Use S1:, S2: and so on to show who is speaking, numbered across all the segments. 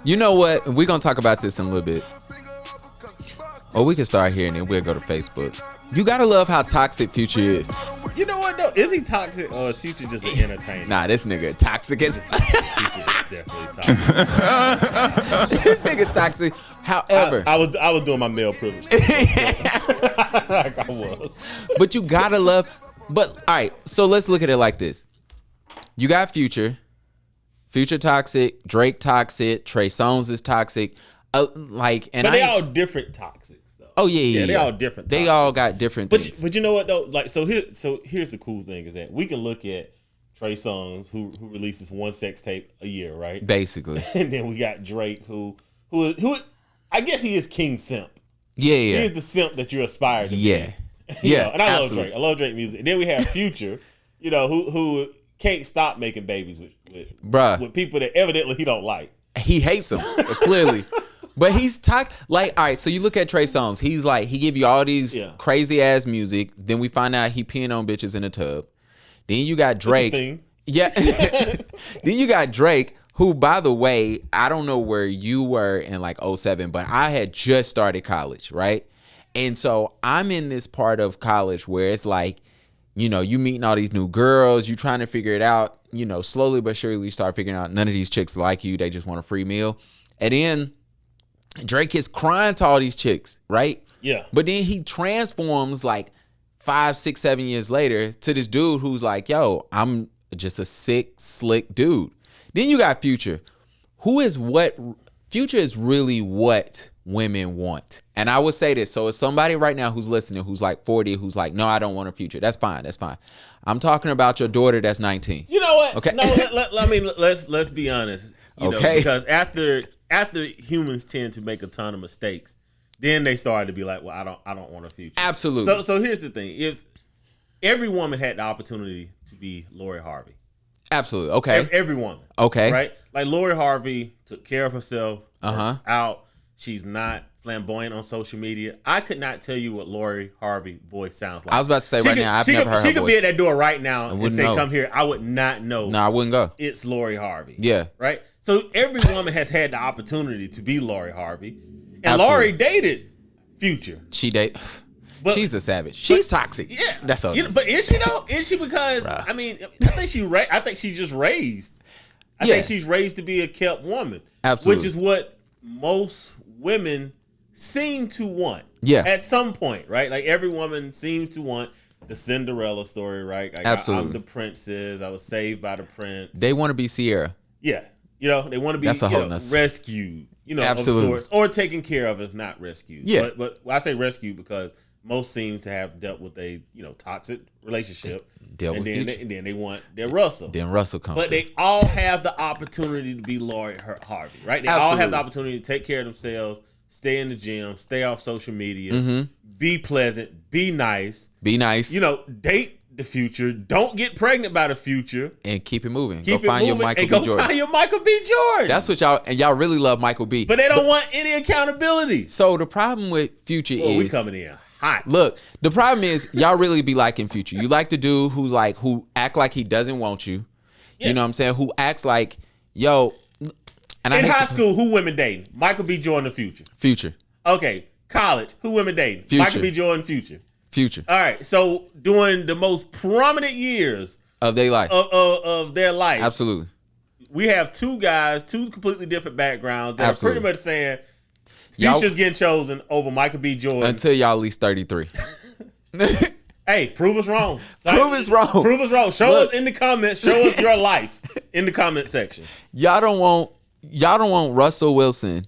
S1: You know what? We're going to talk about this in a little bit. Or we can start here and then we'll go to Facebook. You got to love how toxic Future is.
S2: You know what, though? Is he toxic or is Future just an entertainer?
S1: Nah, this nigga toxic as
S2: Future is definitely toxic.
S1: This nigga toxic. However,
S2: I was doing my male privilege. Like I was.
S1: But you got to love. But, all right, so let's look at it like this. You got Future toxic, Drake toxic, Trey Songz is toxic. But
S2: they all different toxics though.
S1: Oh yeah.
S2: They all different.
S1: They all got different things.
S2: But you know what though? Like so here's the cool thing is that we can look at Trey Songz who releases one sex tape a year, right?
S1: Basically.
S2: And then we got Drake who I guess he is King Simp.
S1: Yeah.
S2: He is the simp that you aspire to be.
S1: Yeah.
S2: And I love Drake. I love Drake music. And then we have Future, who can't stop making babies with people that evidently he don't like.
S1: He hates them, clearly. But he's all right, so you look at Trey Songz. He's like, he give you all these crazy ass music. Then we find out he peeing on bitches in a tub. Then you got Drake. Yeah. Then you got Drake, who, by the way, I don't know where you were in like 2007, but I had just started college, right? And so I'm in this part of college where it's like, you meeting all these new girls, you trying to figure it out, slowly but surely you start figuring out none of these chicks like you. They just want a free meal. And then Drake is crying to all these chicks, right?
S2: Yeah.
S1: But then he transforms like 5, 6, 7 years later to this dude who's like, yo, I'm just a sick, slick dude. Then you got Future, Future is really what women want. And I would say this. So if somebody right now who's listening, who's like 40, who's like, no, I don't want a Future. That's fine. I'm talking about your daughter that's 19.
S2: You know what?
S1: Okay.
S2: No, let's be honest.
S1: Okay.
S2: Because after humans tend to make a ton of mistakes, then they started to be like, well, I don't want a Future.
S1: Absolutely.
S2: So here's the thing. If every woman had the opportunity to be Lori Harvey.
S1: Absolutely. Okay.
S2: Every woman.
S1: Okay.
S2: Right? Like Lori Harvey took care of herself, works
S1: Uh-huh.
S2: out. She's not flamboyant on social media. I could not tell you what Lori Harvey voice sounds like.
S1: I was about to say now, I've never heard her voice.
S2: She could be at that door right now and say,
S1: know.
S2: come here. I would not know.
S1: No, I wouldn't go.
S2: It's Lori Harvey.
S1: Yeah.
S2: Right? So every woman has had the opportunity to be Lori Harvey. And
S1: Absolutely.
S2: Lori dated Future.
S1: She's a savage. She's toxic.
S2: Yeah.
S1: That's all.
S2: But is she though? Is she? Because,
S1: Bruh.
S2: I mean, I think she's just raised. I think she's raised to be a kept woman.
S1: Absolutely.
S2: Which is what most women seem to want.
S1: Yeah.
S2: At some point, right? Like every woman seems to want the Cinderella story, right? Like
S1: Absolutely.
S2: I'm the princess. I was saved by the prince.
S1: They want to be Sierra.
S2: Yeah. They want to be rescued,
S1: Absolutely.
S2: of sorts, or taken care of if not rescued.
S1: Yeah.
S2: But I say rescued because most seems to have dealt with a toxic relationship. And then they want their Russell.
S1: Then Russell comes.
S2: But they all have the opportunity to be Lori Harvey, right? They all have the opportunity to take care of themselves, stay in the gym, stay off social media, be pleasant, be nice. Date the Future. Don't get pregnant by the Future.
S1: And keep it moving.
S2: Go find your Michael B. Jordan.
S1: That's what y'all really love Michael B.
S2: But they don't want any accountability.
S1: So the problem with Future is
S2: we coming in hot.
S1: Look, the problem is y'all really be liking Future. You like the dude who act like he doesn't want you. Yeah. You know what I'm saying? Who acts like, yo. And
S2: in high school, who women dating? Michael B. Jordan or Future?
S1: Future.
S2: Okay. College, who women dating?
S1: Future.
S2: Michael B. Jordan, Future.
S1: Future.
S2: All right. So during the most prominent years
S1: of their life,
S2: absolutely, we have two guys, two completely different backgrounds that are pretty much saying Future's getting chosen over Michael B. Jordan
S1: until y'all at least 33.
S2: Hey, prove us wrong.
S1: Prove us wrong.
S2: Prove us wrong. Show us in the comments. Show us your life in the comment section.
S1: Y'all don't want Russell Wilson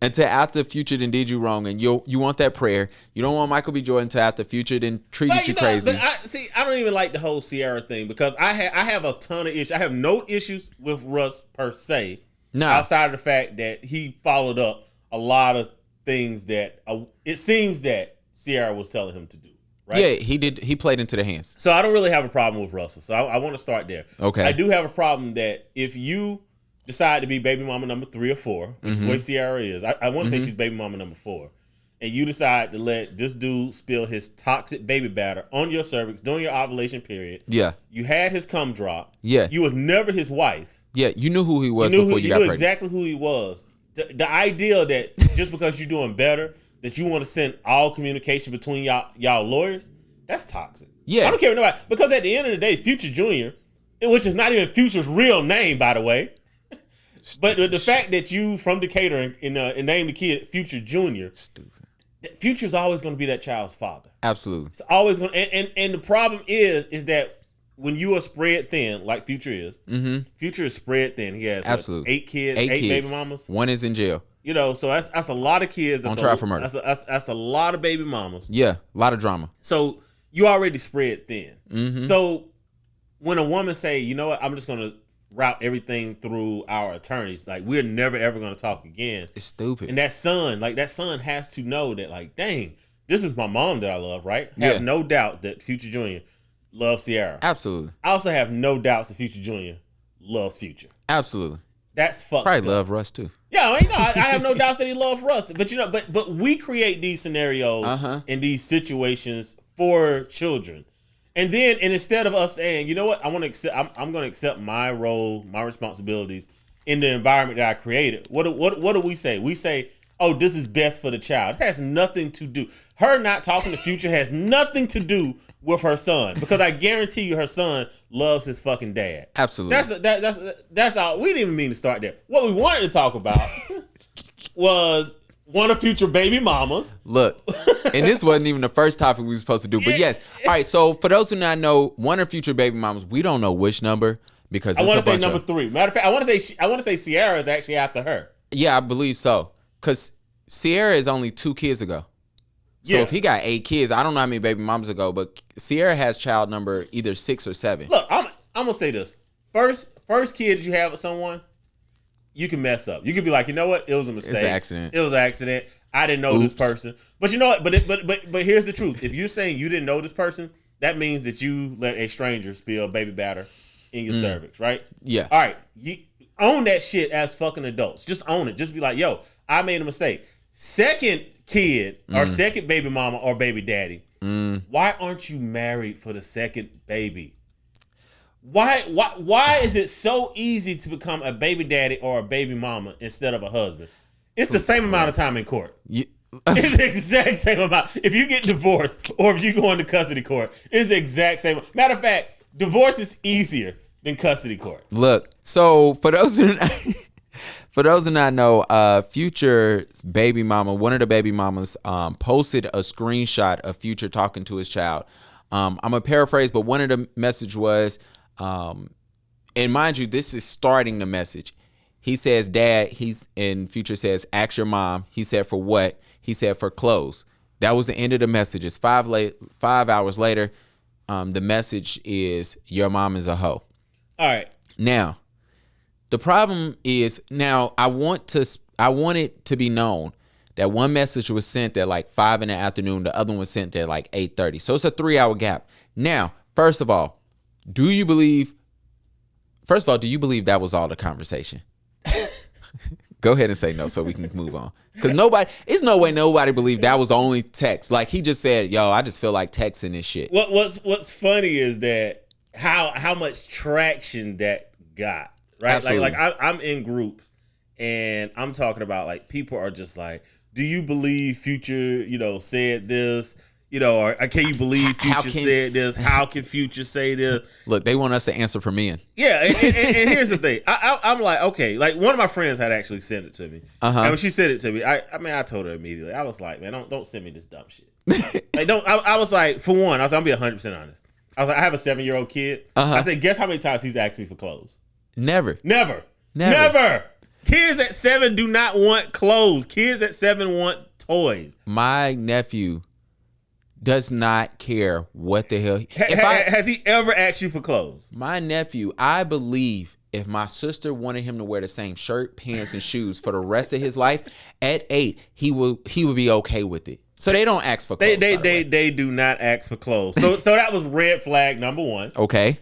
S1: until after Future then did you wrong, and you want that prayer. You don't want Michael B. Jordan until after Future then treated you crazy.
S2: But I don't even like the whole Sierra thing because I have a ton of issues. I have no issues with Russ per se, outside of the fact that he followed up a lot of things that it seems that Sierra was telling him to do. Right?
S1: Yeah, he did. He played into their hands.
S2: So I don't really have a problem with Russell. So I want to start there.
S1: Okay.
S2: I do have a problem that if you decide to be baby mama number 3 or 4, which is the way Sierra is. I want to say she's baby mama number 4. And you decide to let this dude spill his toxic baby batter on your cervix during your ovulation period.
S1: Yeah.
S2: You had his cum drop.
S1: Yeah.
S2: You was never his wife.
S1: Yeah, you knew who he was before you got pregnant. You knew
S2: exactly who he was. The idea that just because you're doing better, that you want to send all communication between y'all lawyers, that's toxic.
S1: Yeah.
S2: I don't care what nobody, because at the end of the day, Future Jr., which is not even Future's real name, by the way, but the fact that you from Decatur and named the kid Future Jr., stupid. Future's always going to be that child's father.
S1: Absolutely.
S2: It's always going to, and the problem is that when you are spread thin, like Future is, Future is spread thin. He has
S1: absolutely
S2: 8 kids, 8 baby mamas.
S1: 1 is in jail.
S2: You know, so that's a lot of kids.
S1: On trial for murder.
S2: That's a lot of baby mamas.
S1: Yeah, a lot of drama.
S2: So you already spread thin. So when a woman say, you know what, I'm just going to route everything through our attorneys, like we're never ever going to talk again.
S1: It's stupid.
S2: And that son has to know that, like, dang, this is my mom that I love, right? Have no doubt that Future Jr. loves Sierra.
S1: Absolutely.
S2: I also have no doubts that Future Jr. loves Future.
S1: Absolutely.
S2: That's fucked
S1: Probably
S2: up.
S1: Love Russ too.
S2: Yeah, I have no doubts that he loves Russ. But but we create these scenarios and these situations for children. And instead of us saying, you know what, I'm going to accept my role, my responsibilities in the environment that I created. What do we say? We say, oh, this is best for the child. It has nothing to do. Her not talking to Future has nothing to do with her son, because I guarantee you her son loves his fucking dad.
S1: Absolutely.
S2: That's all. We didn't even mean to start there. What we wanted to talk about was one of Future baby mamas.
S1: Look, and this wasn't even the first topic we were supposed to do, but yes. All right, so for those who not know, one of Future baby mamas, we don't know which number, because
S2: I want to say number 3. Matter of fact, I want to say Sierra is actually after her.
S1: Yeah, I believe so, because Sierra is only 2 kids ago. So if he got 8 kids, I don't know how many baby mamas ago, but Sierra has child number either 6 or 7.
S2: Look, I'm gonna say this: first kid you have with someone, you can mess up. You can be like, you know what? It was a mistake.
S1: It's an accident.
S2: It was an accident. I didn't know this person. But you know what? But here's the truth. If you're saying you didn't know this person, that means that you let a stranger spill baby batter in your cervix, right?
S1: Yeah.
S2: All right. You own that shit as fucking adults. Just own it. Just be like, yo, I made a mistake. Second kid or second baby mama or baby daddy, why aren't you married for the second baby? Why is it so easy to become a baby daddy or a baby mama instead of a husband? It's the same amount of time in court. It's the exact same amount. If you get divorced or if you go into custody court, it's the exact same. Matter of fact, divorce is easier than custody court.
S1: Look, so for those who not know, Future's baby mama, one of the baby mamas, posted a screenshot of Future talking to his child. I'm gonna paraphrase, but one of the message was, and mind you, this is starting the message. He says, "Dad," and Future says, "Ask your mom." He said, "For what?" He said, "For clothes." That was the end of the messages. 5 hours later, the message is, "Your mom is a hoe."
S2: All right.
S1: Now, the problem is, I want it to be known that one message was sent at like 5 in the afternoon. The other one was sent at like 8:30. So it's a 3-hour gap. Now, first of all, do you believe that was all the conversation? Go ahead and say no so we can move on. Because it's no way nobody believed that was the only text. Like, he just said, yo, I just feel like texting this shit.
S2: What's funny is that how much traction that got, right?
S1: Absolutely.
S2: Like I'm in groups and I'm talking about, like, people are just like, do you believe Future, said this? Or can you believe Future said this? How can Future say this?
S1: Look, they want us to answer for men.
S2: Yeah, and here's the thing. I'm like, okay, like, one of my friends had actually sent it to me. And when she sent it to me, I told her immediately. I was like, man, don't send me this dumb shit. Like, don't. I was like, for one, I'm gonna be 100% honest. I was like, I have a 7-year-old kid. I said, guess how many times he's asked me for clothes? Never. Kids at 7 do not want clothes. Kids at 7 want toys.
S1: My nephew does not care what the hell.
S2: Has he ever asked you for clothes?
S1: My nephew, I believe if my sister wanted him to wear the same shirt, pants, and shoes for the rest of his life, at 8, he would be okay with it. So they don't ask for clothes.
S2: They do not ask for clothes. So that was red flag number 1.
S1: Okay.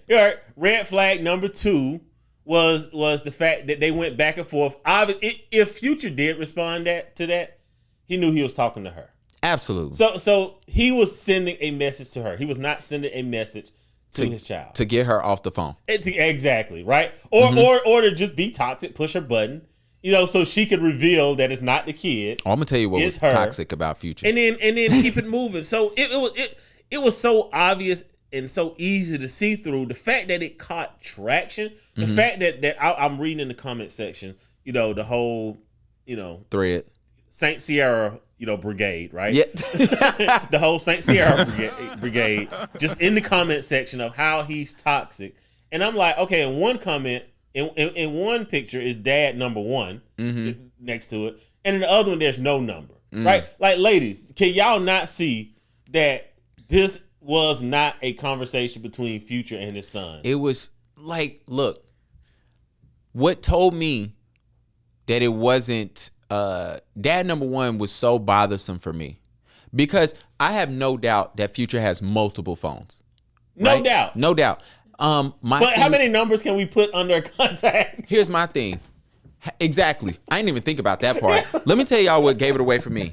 S2: Red flag number 2 was the fact that they went back and forth. If Future did respond to that, he knew he was talking to her.
S1: Absolutely.
S2: So he was sending a message to her. He was not sending a message to his child.
S1: To get her off the phone.
S2: Exactly, right? Or to just be toxic, push her button, so she could reveal that it's not the kid.
S1: I'm gonna tell you what was toxic about Future.
S2: And then keep it moving. So it was so obvious and so easy to see through. The fact that it caught traction, the fact that I'm reading in the comment section, the whole,
S1: thread.
S2: Saint Sierra, brigade, right?
S1: Yeah.
S2: The whole Saint Sierra brigade, just in the comment section of how he's toxic. And I'm like, okay, in one comment, in one picture is dad number one next to it. And in the other one, there's no number, right? Like, ladies, can y'all not see that this was not a conversation between Future and his son?
S1: It was like, look, what told me that it wasn't dad number one was so bothersome for me, because I have no doubt that Future has multiple phones.
S2: Right?
S1: No doubt. But
S2: how many numbers can we put under contact?
S1: Here's my thing. Exactly. I didn't even think about that part. Let me tell y'all what gave it away for me.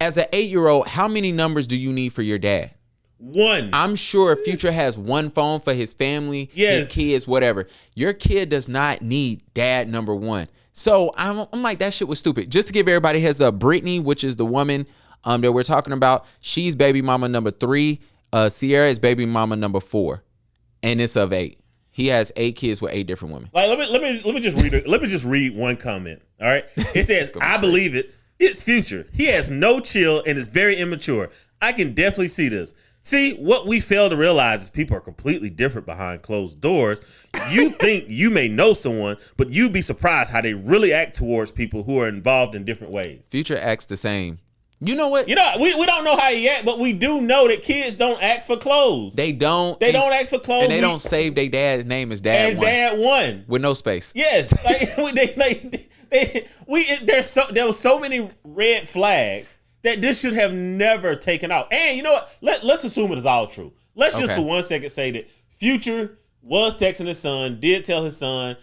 S1: As an 8-year-old, how many numbers do you need for your dad?
S2: One.
S1: I'm sure Future has one phone for his family, his kids, whatever. Your kid does not need dad number one. So I'm like, that shit was stupid. Just to give everybody heads up, Brittany, which is the woman that we're talking about, she's baby mama number 3. Sierra is baby mama number 4. And it's of 8. He has 8 kids with 8 different women.
S2: Like, let me just read one comment. All right. It says, I believe it. It's Future. He has no chill and is very immature. I can definitely see this. See, what we fail to realize is people are completely different behind closed doors. You think you may know someone, but you'd be surprised how they really act towards people who are involved in different ways.
S1: Future acts the same. You know what?
S2: We don't know how he act, but we do know that kids don't ask for clothes.
S1: They don't.
S2: They don't ask for clothes.
S1: And they don't save their dad's name as Dad One.
S2: Dad One.
S1: With no space.
S2: Yes. There was so many red flags that this should have never taken out. And you know what? Let's assume it is all true. Let's just for 1 second say that Future was texting his son, did tell his son,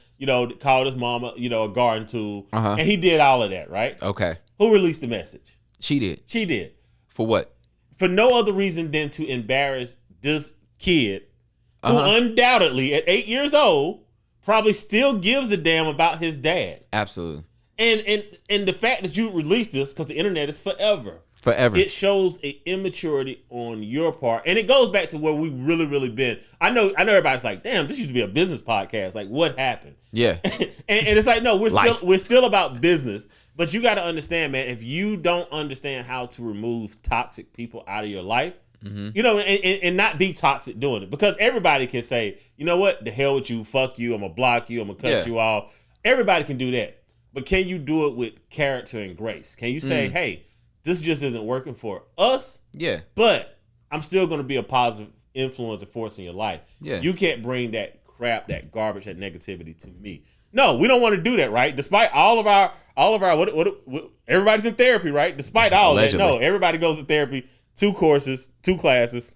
S2: called his mama, a garden tool, and he did all of that, right?
S1: Okay.
S2: Who released the message?
S1: She did. For what?
S2: For no other reason than to embarrass this kid who undoubtedly at 8 years old probably still gives a damn about his dad.
S1: Absolutely.
S2: And the fact that you released this, because the internet is forever. It shows a immaturity on your part. And it goes back to where we really, really been. I know everybody's like, damn, this used to be a business podcast. Like, what happened?
S1: Yeah.
S2: and it's like, no, we're still about business. But you got to understand, man, if you don't understand how to remove toxic people out of your life, and not be toxic doing it. Because everybody can say, you know what, the hell with you, fuck you, I'm going to block you, I'm going to cut you off. Everybody can do that. But can you do it with character and grace? Can you say, hey, this just isn't working for us?
S1: Yeah.
S2: But I'm still going to be a positive influence and force in your life. Yeah. You can't bring that crap, that garbage, that negativity to me. No, we don't want to do that, right? Despite all of our what everybody's in therapy, right? Despite all that, no, everybody goes to therapy, 2 courses, 2 classes.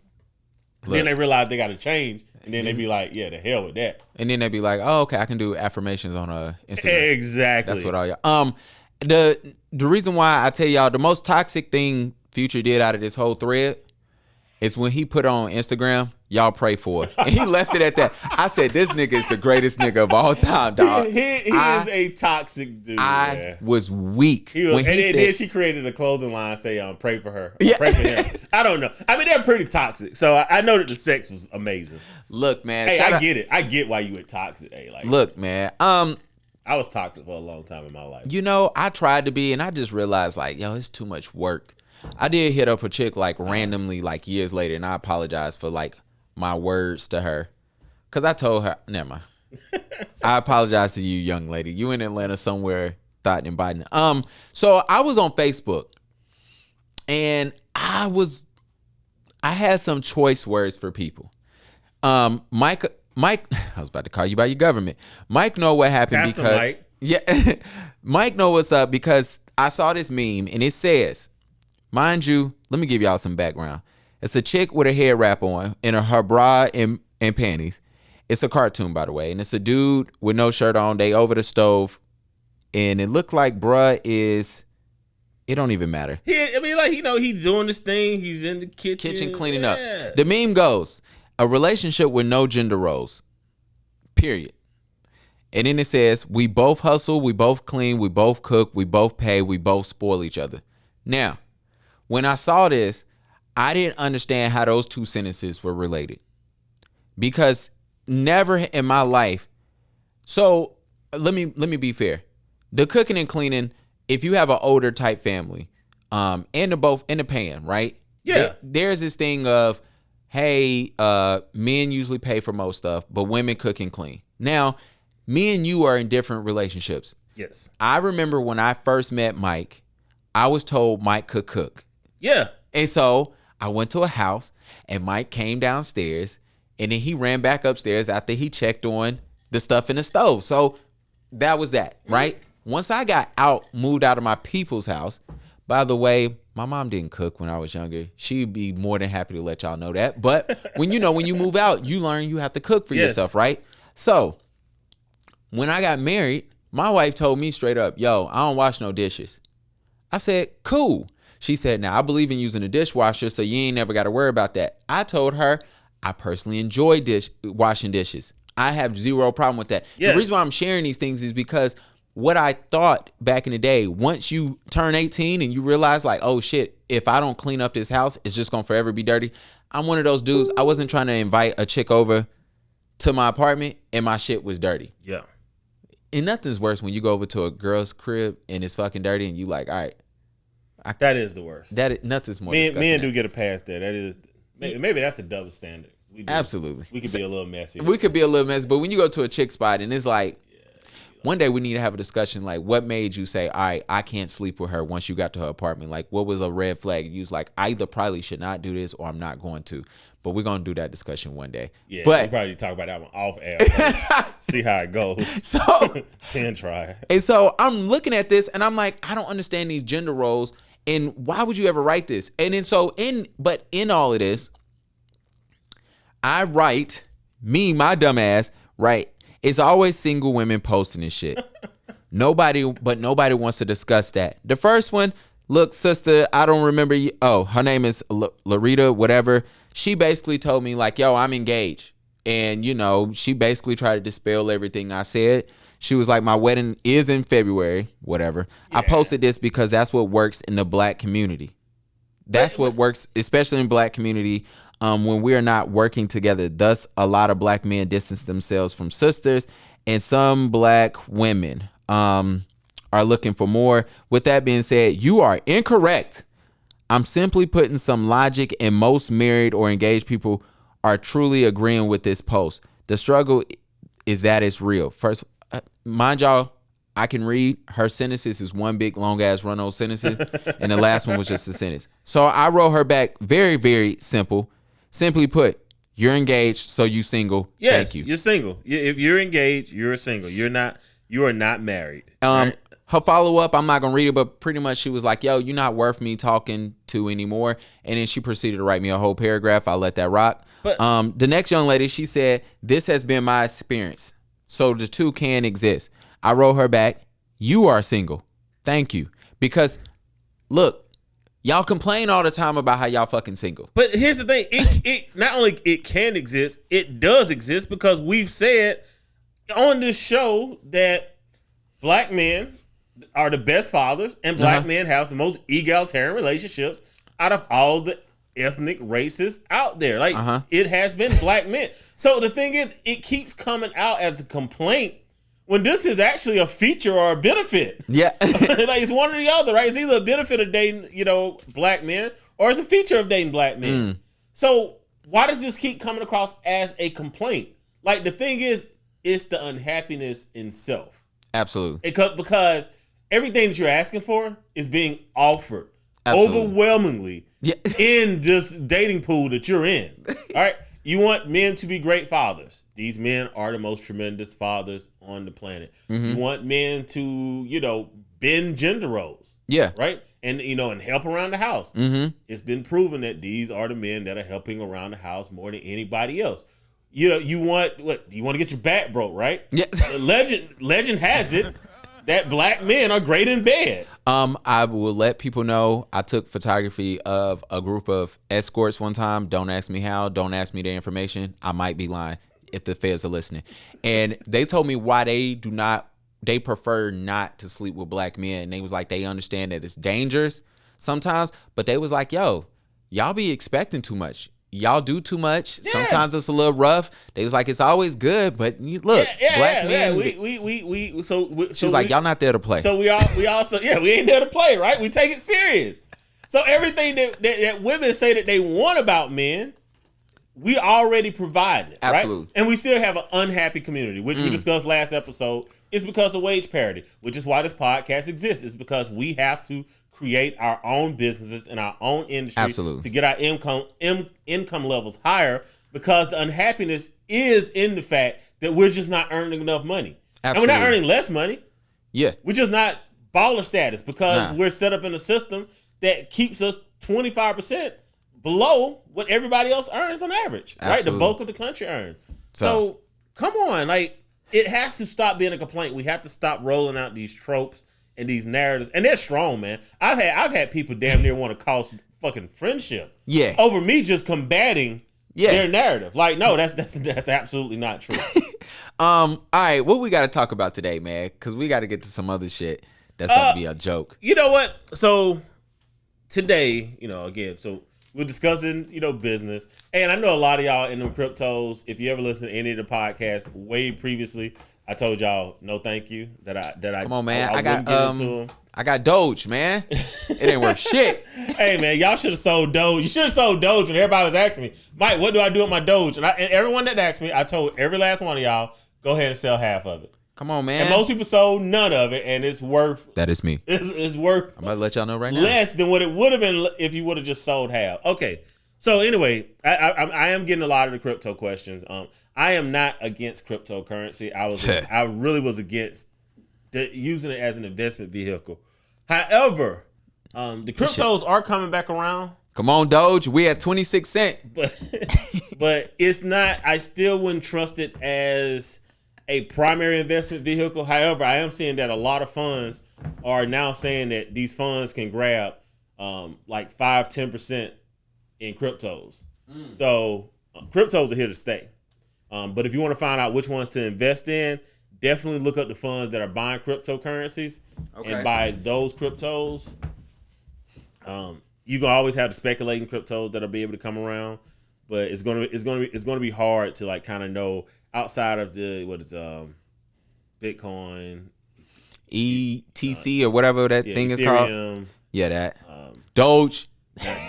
S2: Then they realize they got to change. And then they be like, yeah, the hell with that.
S1: And then they be like, oh, okay, I can do affirmations on Instagram.
S2: Exactly.
S1: That's what all y'all. The reason why I tell y'all the most toxic thing Future did out of this whole thread is when he put on Instagram, y'all pray for it. And he left it at that. I said, this nigga is the greatest nigga of all time, dog.
S2: He is a toxic dude.
S1: I was weak.
S2: Then she created a clothing line, say, pray for her. Pray for him. I don't know. I mean, they're pretty toxic. So I know that the sex was amazing.
S1: Look, man.
S2: Hey, I get it. I get why you were toxic. Hey, like,
S1: look, man.
S2: I was toxic for a long time in my life.
S1: I tried to be, and I just realized, like, yo, it's too much work. I did hit up a chick, like, randomly, like, years later, and I apologize for, like, my words to her. Because I told her, never mind. I apologize to you, young lady. You in Atlanta somewhere, thought in Biden. So I was on Facebook, and I had some choice words for people. Mike, I was about to call you by your government. Mike know what happened
S2: Mike.
S1: Yeah, Mike know what's up because I saw this meme and it says, mind you, let me give y'all some background. It's a chick with a hair wrap on and her bra and panties. It's a cartoon, by the way, and it's a dude with no shirt on. They over the stove, and it looked like bruh is. It don't even matter.
S2: He's doing this thing. He's in the kitchen
S1: cleaning up. The meme goes, A relationship with no gender roles. Period. And then it says, we both hustle, we both clean, we both cook, we both pay, we both spoil each other. Now, when I saw this, I didn't understand how those two sentences were related. Because never in my life. So let me be fair. The cooking and cleaning, if you have an older type family, and the paying, right?
S2: Yeah.
S1: There's this thing of, hey, men usually pay for most stuff, but women cook and clean. Now, me and you are in different relationships.
S2: Yes.
S1: I remember when I first met Mike, I was told Mike could cook.
S2: Yeah.
S1: And so I went to a house and Mike came downstairs and then he ran back upstairs after he checked on the stuff in the stove. So that was that, right? Once I got moved out of my people's house, by the way, my mom didn't cook when I was younger. She'd be more than happy to let y'all know that. But when you move out, you learn you have to cook for yourself, right? So when I got married, my wife told me straight up, yo, I don't wash no dishes. I said, cool. She said, now I believe in using a dishwasher, so you ain't never got to worry about that. I told her I personally enjoy washing dishes. I have zero problem with that. Yes. The reason why I'm sharing these things is because what I thought back in the day, once you turn 18 and you realize like, oh shit, if I don't clean up this house, it's just going to forever be dirty. I'm one of those dudes. I wasn't trying to invite a chick over to my apartment and my shit was dirty.
S2: Yeah.
S1: And nothing's worse when you go over to a girl's crib and it's fucking dirty and you like, all right.
S2: That is the worst.
S1: Nothing's more disgusting.
S2: Men do get a pass there. That is, maybe that's a double standard.
S1: Absolutely.
S2: We could be a little messy.
S1: We could be a little messy, but when you go to a chick spot and it's like, one day we need to have a discussion like, what made you say, all right, I can't sleep with her once you got to her apartment? Like, what was a red flag? You was like, I either probably should not do this or I'm not going to. But we're going to do that discussion one day.
S2: Yeah,
S1: but
S2: we'll probably talk about that one off air. See how it goes.
S1: So
S2: 10 try.
S1: And so I'm looking at this and I'm like, I don't understand these gender roles. And why would you ever write this? And then but in all of this, I write, my dumb ass, right? It's always single women posting this shit. Nobody wants to discuss that. The first one, look, sister, I don't remember you. Oh, her name is Larita, whatever. She basically told me like, yo, I'm engaged. And, she basically tried to dispel everything I said. She was like, my wedding is in February, whatever. Yeah. I posted this because that's what works in the black community. That's what works, especially in black community, when we are not working together. Thus, a lot of black men distance themselves from sisters, and some black women are looking for more. With that being said, you are incorrect. I'm simply putting some logic, and most married or engaged people are truly agreeing with this post. The struggle is that it's real. First, mind y'all, I can read. Her sentences is one big long ass run on sentences, and the last one was just a sentence. So I wrote her back very, very simple. Simply put, you're engaged, so you single.
S2: Yes,
S1: thank you.
S2: You're single. If you're engaged, you're single. You are not married. Right?
S1: Her follow-up, I'm not going to read it, but pretty much she was like, yo, you're not worth me talking to anymore. And then she proceeded to write me a whole paragraph. I'll let that rock. But the next young lady, she said, this has been my experience. So the two can exist. I wrote her back, you are single. Thank you. Because, look, y'all complain all the time about how y'all fucking single.
S2: But here's the thing. It not only it can exist, it does exist because we've said on this show that black men are the best fathers and black men have the most egalitarian relationships out of all the ethnic races out there. Like it has been black men. So the thing is, it keeps coming out as a complaint when this is actually a feature or a benefit.
S1: Yeah.
S2: Like it's one or the other, right? It's either a benefit of dating, black men or it's a feature of dating black men. So why does this keep coming across as a complaint? Like the thing is, it's the unhappiness in self.
S1: Absolutely.
S2: Because everything that you're asking for is being offered overwhelmingly in this dating pool that you're in. All right. You want men to be great fathers. These men are the most tremendous fathers on the planet. You want men to, bend gender roles. Yeah. Right? And, and help around the house. It's been proven that these are the men that are helping around the house more than anybody else. You want to get your back broke, right?
S1: Yeah.
S2: Legend has it that black men are great in bed.
S1: I will let people know I took photography of a group of escorts one time. Don't ask me how. Don't ask me their information. I might be lying if the feds are listening. And they told me why they prefer not to sleep with black men. And they was like, they understand that it's dangerous sometimes, but they was like, yo, y'all be expecting too much. Y'all do too much. Yeah. Sometimes it's a little rough. They was like, it's always good, but you look, black men. She's like, y'all not there to play.
S2: So we also we ain't there to play, right? We take it serious. So everything that women say that they want about men, we already provided,
S1: absolutely,
S2: right? And we still have an unhappy community, which we discussed last episode. It's because of wage parity, which is why this podcast exists. It's because we have to create our own businesses and our own industry
S1: absolutely
S2: to get our income levels higher, because the unhappiness is in the fact that we're just not earning enough money. Absolutely. And we're not earning less money.
S1: Yeah.
S2: We're just not baller status because we're set up in a system that keeps us 25% below what everybody else earns on average, absolutely, right? The bulk of the country earns. So come on, like, it has to stop being a complaint. We have to stop rolling out these tropes and these narratives, and they're strong, man. I've had people damn near want to cost fucking friendship, over me just combating their narrative. Like, no, that's absolutely not true.
S1: All right, what we got to talk about today, man? Because we got to get to some other shit that's about to be a joke.
S2: You know what? So today, again, so we're discussing, business, and I know a lot of y'all in them cryptos. If you ever listen to any of the podcasts way previously, I told y'all no thank you that I
S1: come on, man.
S2: I
S1: got Doge, man. It ain't worth shit.
S2: Hey, man, y'all should have sold Doge. You should have sold Doge when everybody was asking me, Mike, what do I do with my Doge? And everyone that asked me, I told every last one of y'all, go ahead and sell half of it.
S1: Come on, man.
S2: And most people sold none of it, and it's worth.
S1: That is me.
S2: It's worth.
S1: I'm about to let y'all know right now.
S2: Less than what it would have been if you would have just sold half. Okay. So anyway, I am getting a lot of the crypto questions. I am not against cryptocurrency. I really was against using it as an investment vehicle. However, the cryptos are coming back around.
S1: Come on, Doge. We at 26 cents.
S2: But it's not. I still wouldn't trust it as a primary investment vehicle. However, I am seeing that a lot of funds are now saying that these funds can grab like 5-10% in cryptos. So cryptos are here to stay. But if you want to find out which ones to invest in, definitely look up the funds that are buying cryptocurrencies and buy those cryptos. You can always have the speculating cryptos that'll be able to come around, but it's gonna be hard to like kind of know outside of the Bitcoin,
S1: ETC or whatever that thing is
S2: Ethereum,
S1: called. Yeah, that Doge.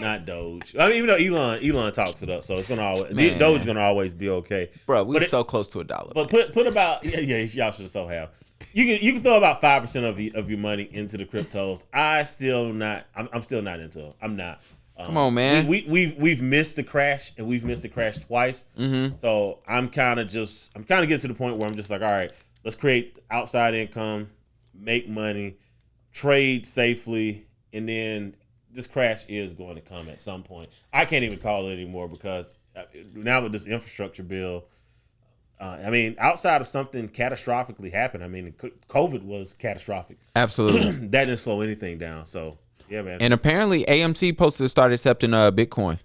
S2: Not Doge. I mean, even though Elon talks it up, so it's gonna always Doge is gonna always be okay.
S1: Bro, we're so close to $1.
S2: But put about y'all should so have. You can throw about 5% of your money into the cryptos. I'm still not into them. I'm not.
S1: Come on, man.
S2: We've missed the crash, and we've missed the crash twice. Mm-hmm. So I'm kind of getting to the point where I'm just like, all right, let's create outside income, make money, trade safely, and then this crash is going to come at some point. I can't even call it anymore because now with this infrastructure bill, I mean, outside of something catastrophically happened, I mean, COVID was catastrophic.
S1: Absolutely.
S2: That didn't slow anything down. So, yeah, man.
S1: And apparently AMC supposed to start accepting Bitcoin.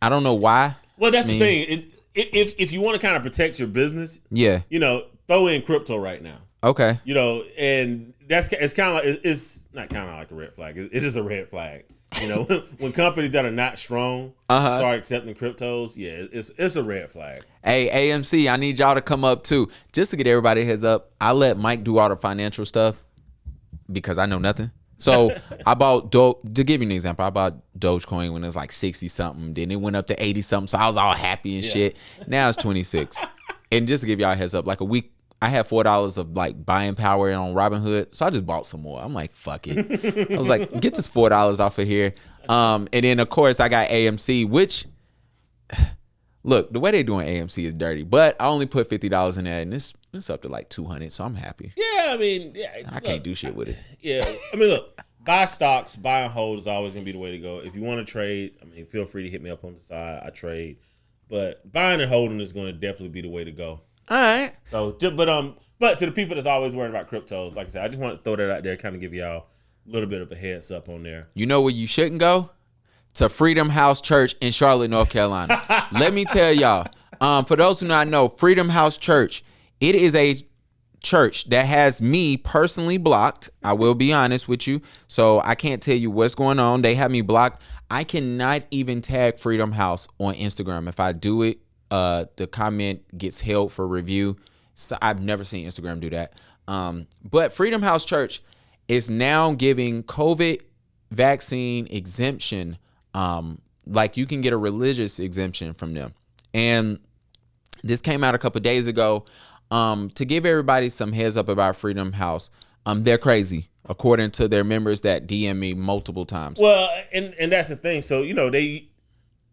S1: I don't know why.
S2: Well, that's the thing. If you want to kind of protect your business, throw in crypto right now.
S1: Okay.
S2: And it's kind of like, it's not kind of like a red flag. It is a red flag. When companies that are not strong start accepting cryptos, it's a red flag.
S1: Hey, AMC, I need y'all to come up too. Just to get everybody a heads up, I let Mike do all the financial stuff because I know nothing. So I bought to give you an example, I bought Dogecoin when it was like 60 something. Then it went up to 80 something. So I was all happy and shit. Now it's 26. And just to give y'all a heads up, like a week, I had $4 of like buying power on Robinhood, so I just bought some more. I'm like, fuck it. I was like, get this $4 off of here. And then of course I got AMC, which look, the way they're doing AMC is dirty, but I only put $50 in there, and it's up to like 200, so I'm happy.
S2: Yeah, I mean,
S1: I can't do shit with it.
S2: Yeah, I mean, look, buy stocks, buy and hold is always gonna be the way to go. If you want to trade, I mean, feel free to hit me up on the side. I trade, but buying and holding is going to definitely be the way to go.
S1: All right.
S2: So, but to the people that's always worried about cryptos, like I said, I just want to throw that out there, kind of give y'all a little bit of a heads up on there.
S1: You know where you shouldn't go? To Freedom House Church in Charlotte, North Carolina. Let me tell y'all. For those who not know, Freedom House Church, it is a church that has me personally blocked. I will be honest with you. So I can't tell you what's going on. They have me blocked. I cannot even tag Freedom House on Instagram. If I do it, the comment gets held for review. So I've never seen Instagram do that. But Freedom House Church is now giving COVID vaccine exemption. Like you can get a religious exemption from them. And this came out a couple of days ago. To give everybody some heads up about Freedom House, they're crazy, according to their members that DM me multiple times.
S2: Well, and that's the thing. So, they,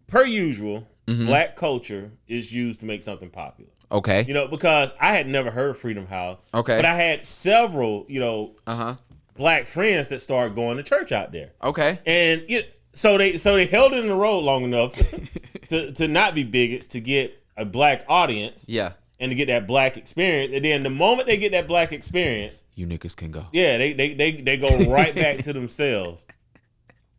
S2: per usual, black culture is used to make something popular.
S1: Okay.
S2: Because I had never heard of Freedom House. Okay. But I had several, black friends that started going to church out there.
S1: Okay.
S2: And so they held it in the road long enough to not be bigots, to get a black audience.
S1: Yeah.
S2: And to get that black experience. And then the moment they get that black experience,
S1: you niggas can go.
S2: Yeah, they go right back to themselves.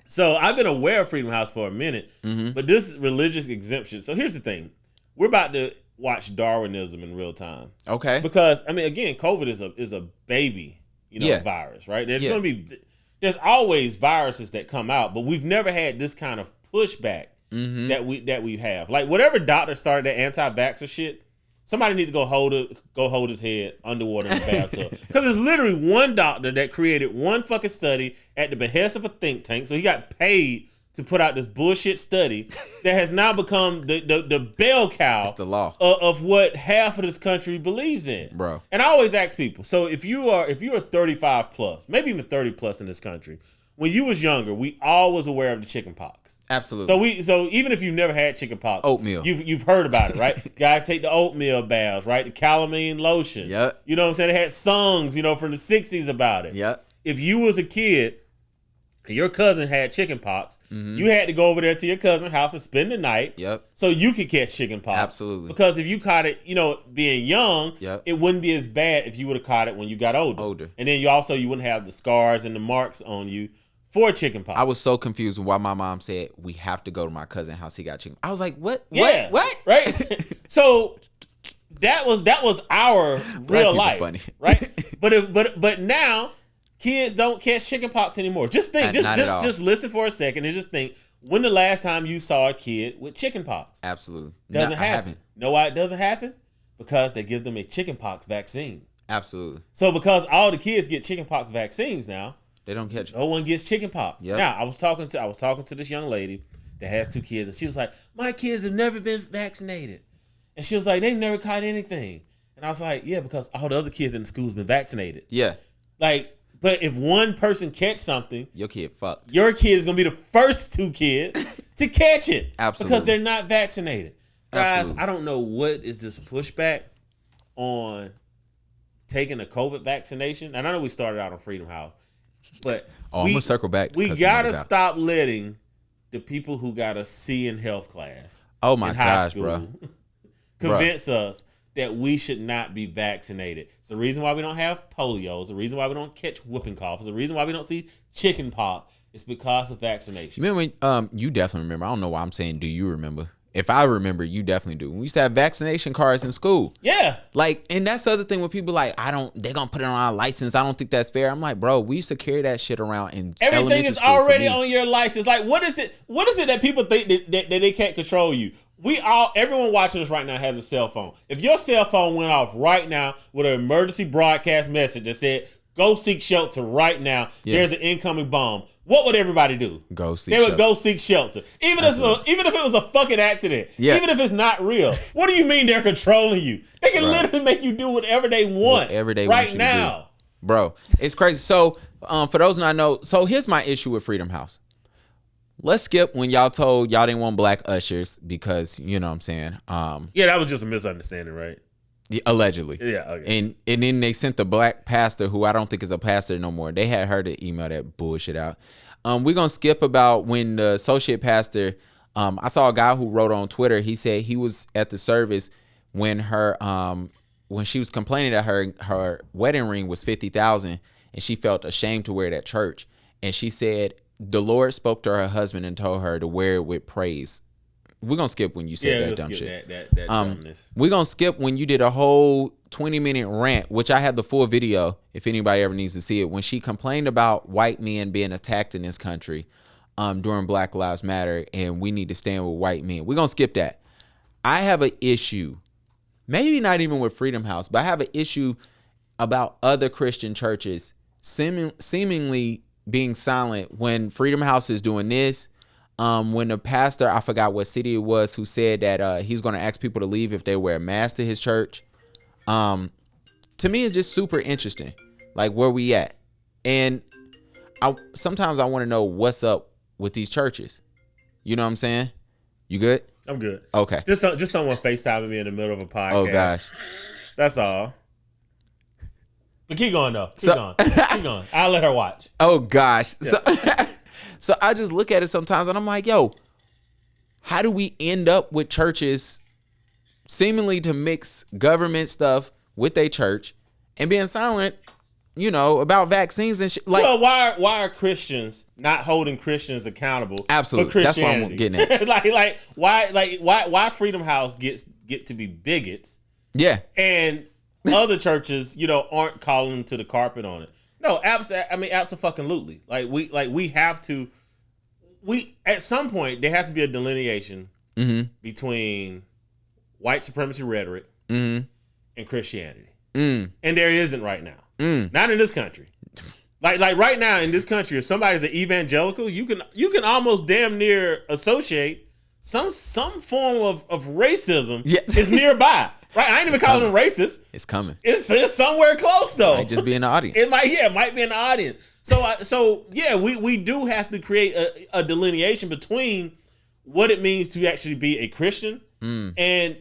S2: So I've been aware of Freedom House for a minute, but this religious exemption. So here's the thing. We're about to watch Darwinism in real time.
S1: Okay.
S2: Because, again, COVID is a baby, virus, right? There's always viruses that come out, but we've never had this kind of pushback that we have. Like whatever doctor started that anti-vaxxer shit, somebody need to go hold his head underwater in the bathtub. Because there's literally one doctor that created one fucking study at the behest of a think tank. So he got paid to put out this bullshit study that has now become the bell cow.
S1: It's the law
S2: of what half of this country believes in,
S1: bro. And
S2: I always ask people. So if you are 35 plus, maybe even 30 plus in this country, when you was younger, we all was aware of the chicken pox.
S1: Absolutely.
S2: So even if you've never had chicken pox,
S1: oatmeal,
S2: you've heard about it, right? Gotta take the oatmeal baths, right? The calamine lotion.
S1: Yep.
S2: You know what I'm saying? They had songs, from the 60s about it.
S1: Yep.
S2: If you was a kid and your cousin had chicken pox, you had to go over there to your cousin's house and spend the night.
S1: Yep.
S2: So you could catch chicken pox.
S1: Absolutely.
S2: Because if you caught it, being young,
S1: yep,
S2: it wouldn't be as bad if you would have caught it when you got older. And then you wouldn't have the scars and the marks on you for chicken pox.
S1: I was so confused why my mom said we have to go to my cousin's house. He got chicken. I was like, what?
S2: Yeah,
S1: what?
S2: Right. So that was our real life,
S1: funny,
S2: right? But now kids don't catch chicken pox anymore. Just think, just listen for a second and just think. When the last time you saw a kid with chicken pox?
S1: Absolutely
S2: doesn't happen. Know why it doesn't happen? Because they give them a chicken pox vaccine.
S1: Absolutely.
S2: So because all the kids get chicken pox vaccines now.
S1: They don't catch it.
S2: No one gets chicken pox.
S1: Yep.
S2: Now, I was talking to this young lady that has 2 kids, and she was like, my kids have never been vaccinated. And she was like, they've never caught anything. And I was like, yeah, because all the other kids in the school's been vaccinated.
S1: Yeah.
S2: Like, but if one person catch something,
S1: your kid fucked.
S2: Your kid is going to be the first 2 kids to catch it.
S1: Absolutely.
S2: Because they're not vaccinated. Guys,
S1: Absolutely.
S2: I don't know what is this pushback on taking a COVID vaccination. And I know we started out on Freedom House. But
S1: I'm gonna circle back.
S2: We gotta stop letting the people who got a C in health class,
S1: oh my gosh, bro,
S2: convince us that we should not be vaccinated. It's the reason why we don't have polio. It's the reason why we don't catch whooping cough. It's the reason why we don't see chicken pox. It's because of vaccination.
S1: Remember when, you definitely remember. I don't know why I'm saying, do you remember? If I remember, you definitely do. We used to have vaccination cards in school.
S2: Yeah.
S1: Like, and that's the other thing when people like, they're going to put it on our license. I don't think that's fair. I'm like, bro, we used to carry that shit around in
S2: everything is already on your license. Like, what is it that people think that they can't control you? Everyone watching this right now has a cell phone. If your cell phone went off right now with an emergency broadcast message that said, go seek shelter right now. Yeah. There's an incoming bomb. What would everybody do?
S1: They would
S2: go seek shelter. Even if it was a fucking accident. Yeah. Even if it's not real. What do you mean they're controlling you? They can literally make you do whatever they want.
S1: Whatever they
S2: right
S1: want you
S2: now.
S1: To do. Bro, it's crazy. So, for those not know, so here's my issue with Freedom House. Let's skip when y'all told y'all didn't want black ushers because, you know what I'm saying?
S2: Yeah, that was just a misunderstanding, right?
S1: Allegedly.
S2: Yeah, okay.
S1: And then they sent the black pastor, who I don't think is a pastor no more. They had her to email that bullshit out. We're going to skip about when the associate pastor, I saw a guy who wrote on Twitter, he said he was at the service when her when she was complaining that her wedding ring was $50,000 and she felt ashamed to wear it at church, and she said the Lord spoke to her husband and told her to wear it with praise. We're gonna skip when you said that dumb shit. We're gonna skip when you did a whole 20-minute rant, which I have the full video if anybody ever needs to see it, when she complained about white men being attacked in this country during Black Lives Matter, and we need to stand with white men. We're gonna skip that. I have an issue, maybe not even with Freedom House, but I have an issue about other Christian churches seemingly being silent when Freedom House is doing this. When the pastor, I forgot what city it was, who said that he's going to ask people to leave if they wear a mask to his church. To me, it's just super interesting, like where we at. And sometimes I want to know what's up with these churches. You know what I'm saying? You good?
S2: I'm good.
S1: Okay.
S2: Just someone FaceTiming me in the middle of a podcast.
S1: Oh gosh.
S2: That's all. But keep going though. Keep going. I'll let her watch.
S1: Oh gosh. Yeah. So I just look at it sometimes and I'm like, yo, how do we end up with churches seemingly to mix government stuff with their church and being silent, you know, about vaccines and shit? Like,
S2: well, why are Christians not holding Christians accountable?
S1: Absolutely.
S2: For Christianity?
S1: That's what I'm getting
S2: at. why Freedom House get to be bigots?
S1: Yeah.
S2: And other churches, you know, aren't calling them to the carpet on it. No, absolutely. We have to. At some point there has to be a delineation between white supremacy rhetoric and Christianity, and there isn't right now. Not in this country. Like right now in this country, if somebody's an evangelical, you can almost damn near associate some form of racism is nearby. Right, I ain't even calling them racist.
S1: It's coming.
S2: It's somewhere close though.
S1: It might just be in the audience.
S2: It might be in the audience. So we do have to create a delineation between what it means to actually be a Christian and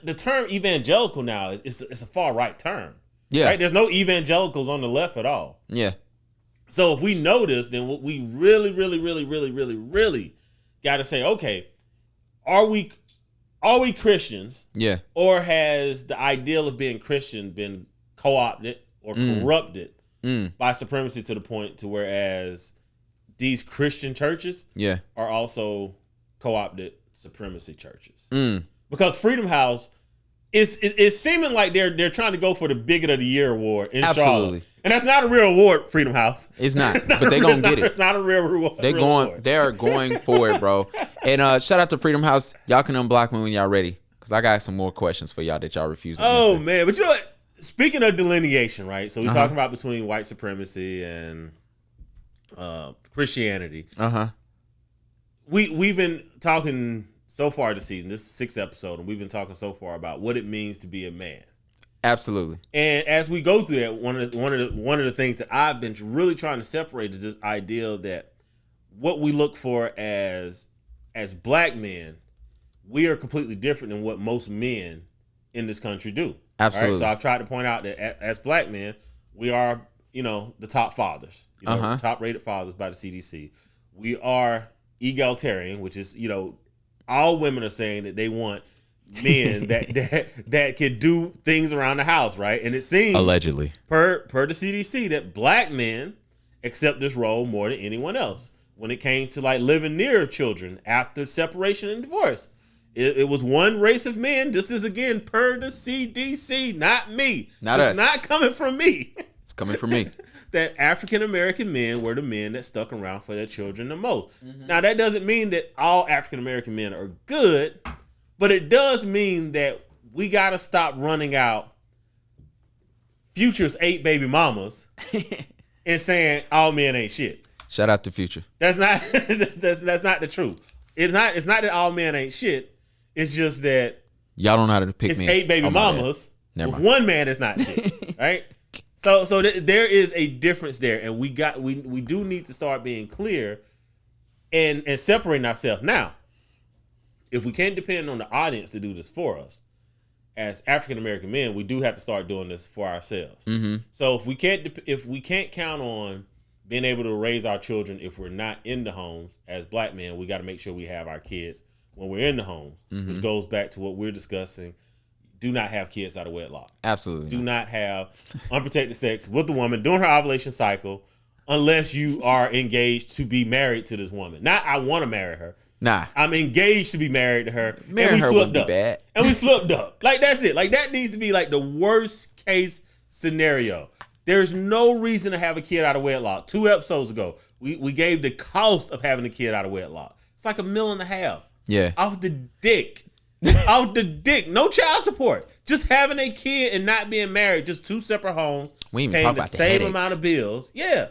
S2: the term evangelical. Now it's a far right term. Yeah, right. There's no evangelicals on the left at all.
S1: Yeah.
S2: So if we know this, then what we really got to say, okay, are we Christians?
S1: Yeah.
S2: Or has the ideal of being Christian been co-opted or corrupted by supremacy to the point to whereas these Christian churches are also co-opted supremacy churches? Because Freedom House it's seeming like they're trying to go for the Bigot of the Year award in Charlotte. And that's not a real award, Freedom House.
S1: It's not, but they're going to get it.
S2: It's not a real reward.
S1: They are going for it, bro. And shout out to Freedom House. Y'all can unblock me when y'all ready, because I got some more questions for y'all that y'all refuse to answer.
S2: Man, but you know what? Speaking of delineation, right? So we're talking about between white supremacy and Christianity. We've been talking so far this season. This is the 6th episode, and we've been talking so far about what it means to be a man.
S1: Absolutely.
S2: And as we go through that, one of the things that I've been really trying to separate is this idea that what we look for as black men, we are completely different than what most men in this country do.
S1: Absolutely.
S2: Right? So I've tried to point out that as black men, we are, the top fathers, top rated fathers by the CDC. We are egalitarian, which is, all women are saying that they want men that can do things around the house, right? And it seems
S1: allegedly
S2: per the CDC that black men accept this role more than anyone else when it came to like living near children after separation and divorce. It was one race of men. This is again per the CDC, not me.
S1: Not us.
S2: It's not coming from me.
S1: It's coming from me.
S2: That African American men were the men that stuck around for their children the most. Now that doesn't mean that all African American men are good. But it does mean that we got to stop running out Future's 8 baby mamas and saying all men ain't shit.
S1: Shout out to Future.
S2: That's not that's not the truth. It's not that all men ain't shit. It's just that
S1: y'all don't know how to pick
S2: it's
S1: me.
S2: 8 baby mamas with one man that's not shit, right? So there is a difference there, and we do need to start being clear and separating ourselves now. If we can't depend on the audience to do this for us, as African American men, we do have to start doing this for ourselves. So if we can't count on being able to raise our children if we're not in the homes as black men, we got to make sure we have our kids when we're in the homes, which goes back to what we're discussing. do not have kids out of wedlock.
S1: Absolutely.
S2: Do not have unprotected sex with the woman during her ovulation cycle unless you are engaged to be married to this woman. Not I want to marry her.
S1: Nah.
S2: I'm engaged to be married to her.
S1: Marrying her wouldn't be bad.
S2: And we slipped up. Like, that's it. Like, that needs to be like the worst case scenario. There's no reason to have a kid out of wedlock. 2 episodes ago, we gave the cost of having a kid out of wedlock. It's like $1.5 million.
S1: Yeah.
S2: Off the dick. Off the dick. No child support. Just having a kid and not being married. Just 2 separate homes.
S1: We even
S2: paying
S1: talk about
S2: the same
S1: headaches.
S2: amount of bills. Yeah.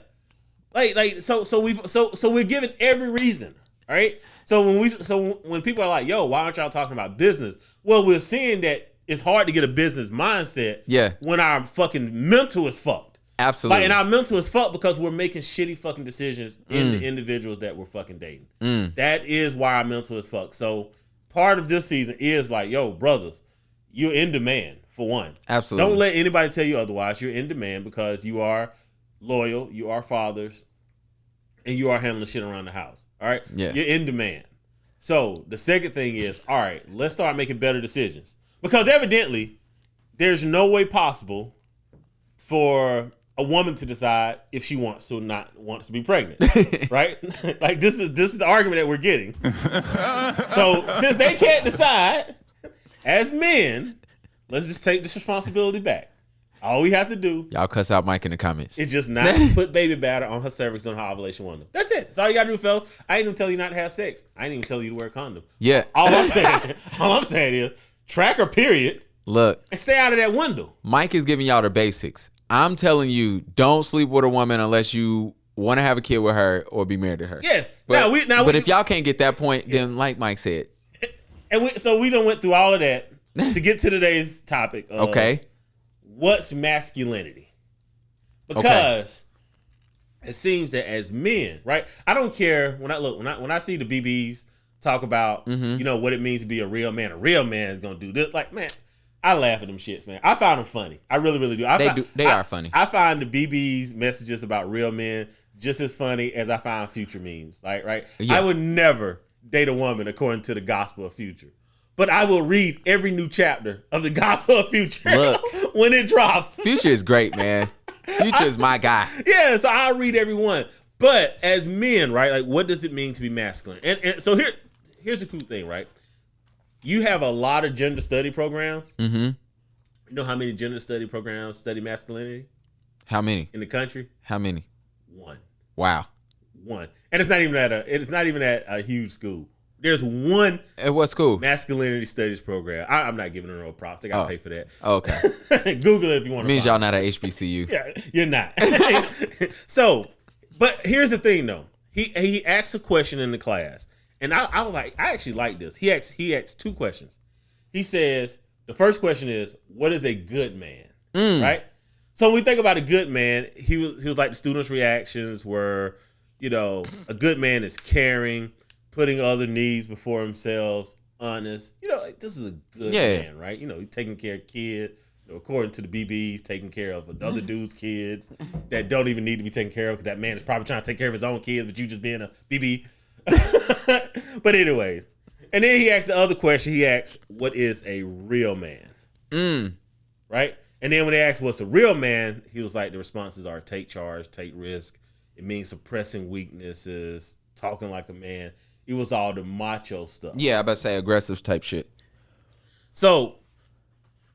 S2: So we're given every reason. All right. So when people are like, yo, why aren't y'all talking about business? Well, we're seeing that it's hard to get a business mindset when our fucking mental is fucked.
S1: Absolutely.
S2: Like, and our mental is fucked because we're making shitty fucking decisions in the individuals that we're fucking dating. That is why our mental is fucked. So part of this season is like, yo, brothers, you're in demand, for one.
S1: Absolutely.
S2: Don't let anybody tell you otherwise. You're in demand because you are loyal, you are fathers, and you are handling shit around the house. All right?
S1: Yeah.
S2: You're in demand. So the second thing is, all right, let's start making better decisions. Because evidently, there's no way possible for a woman to decide if she wants to or not wants to be pregnant. Right? Like, this is the argument that we're getting. So since they can't decide, as men, let's just take this responsibility back. All we have to do,
S1: y'all cuss out Mike in the comments,
S2: is just not put baby batter on her cervix on her ovulation window. That's it. That's all you gotta do, fella. I ain't even tell you not to have sex. I ain't even tell you to wear a condom.
S1: Yeah.
S2: All I'm saying is track her period.
S1: Look,
S2: and stay out of that window.
S1: Mike is giving y'all the basics. I'm telling you, don't sleep with a woman unless you want to have a kid with her or be married to her.
S2: Yes.
S1: But if y'all can't get that point, then like Mike said.
S2: And we done went through all of that to get to today's topic.
S1: Okay.
S2: What's masculinity? Because it seems that as men, right? I don't care when I see the BBs talk about what it means to be a real man. A real man is gonna do this. Like, man, I laugh at them shits, man. I find them funny. I really, really do. They are funny. I find the BBs messages about real men just as funny as I find Future memes. Like, right? Yeah. I would never date a woman according to the gospel of Future. But I will read every new chapter of the Gospel of Future when it drops.
S1: Future is great, man. Future is my guy.
S2: Yeah, so I'll read every one. But as men, right, like, what does it mean to be masculine? And so here's the cool thing, right? You have a lot of gender study programs. Mm-hmm. You know how many gender study programs study masculinity?
S1: How many?
S2: In the country?
S1: How many?
S2: 1.
S1: Wow.
S2: 1. And it's not even at a huge school. There's 1
S1: at what school?
S2: Masculinity studies program. I'm not giving her no props. They gotta pay for that.
S1: Okay.
S2: Google it if you want to.
S1: Means y'all not at HBCU.
S2: Yeah, you're not. So, but here's the thing though. He asked a question in the class, and I was like, I actually like this. He asked 2 questions. He says the first question is, what is a good man? Right. So when we think about a good man, he was like the students' reactions were, a good man is caring, putting other needs before themselves, honest. Like, this is a good man, right? He's taking care of kids. According to the BBs, taking care of other dudes' kids that don't even need to be taken care of because that man is probably trying to take care of his own kids, but you just being a BB. But anyways. And then he asked the other question. He asked, what is a real man? Right? And then when they asked what's a real man, he was like, the responses are take charge, take risk. It means suppressing weaknesses, talking like a man. It was all the macho stuff.
S1: Yeah, I about to say aggressive type shit.
S2: So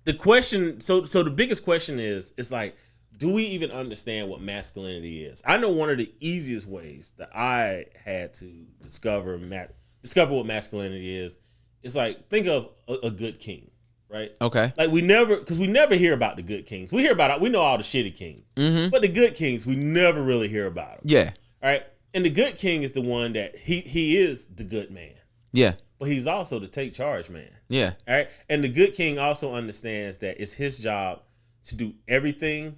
S2: the question, so the biggest question is, it's like, do we even understand what masculinity is? I know one of the easiest ways that I had to discover what masculinity is. It's like, think of a good king, right? Okay. Like we never hear about the good kings. We know all the shitty kings, but the good kings we never really hear about them. Yeah. All right. And the good king is the one that he is the good man. Yeah. But he's also the take charge man. Yeah. All right. And the good king also understands that it's his job to do everything,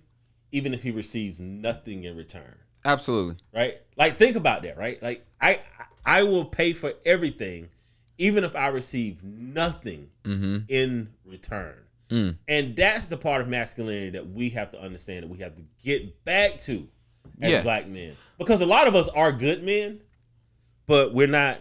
S2: even if he receives nothing in return. Absolutely. Right? Like, think about that, right? Like, I will pay for everything, even if I receive nothing in return. And that's the part of masculinity that we have to understand, that we have to get back to as black men. Because a lot of us are good men, but we're not,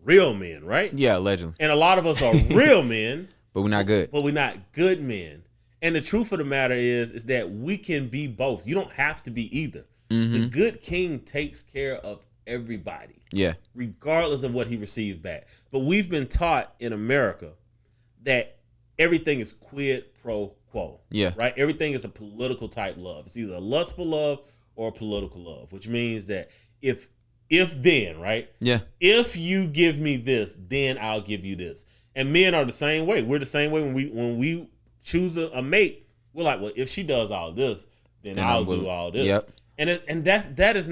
S2: real men, right? Yeah, allegedly. And a lot of us are real men,
S1: But we're not good.
S2: But we're not good men. And the truth of the matter is that we can be both. You don't have to be either. Mm-hmm. The good king takes care of everybody.
S1: Yeah.
S2: Regardless of what he received back. But we've been taught in America that everything is quid pro quo.
S1: Yeah.
S2: Right? Everything is a political type love. It's either a lustful love or a political love, which means that if then, right?
S1: Yeah.
S2: If you give me this, then I'll give you this. And men are the same way. We're the same way when we choose a mate. We're like, well, if she does all this, then I'll do all this.
S1: Yep.
S2: And that is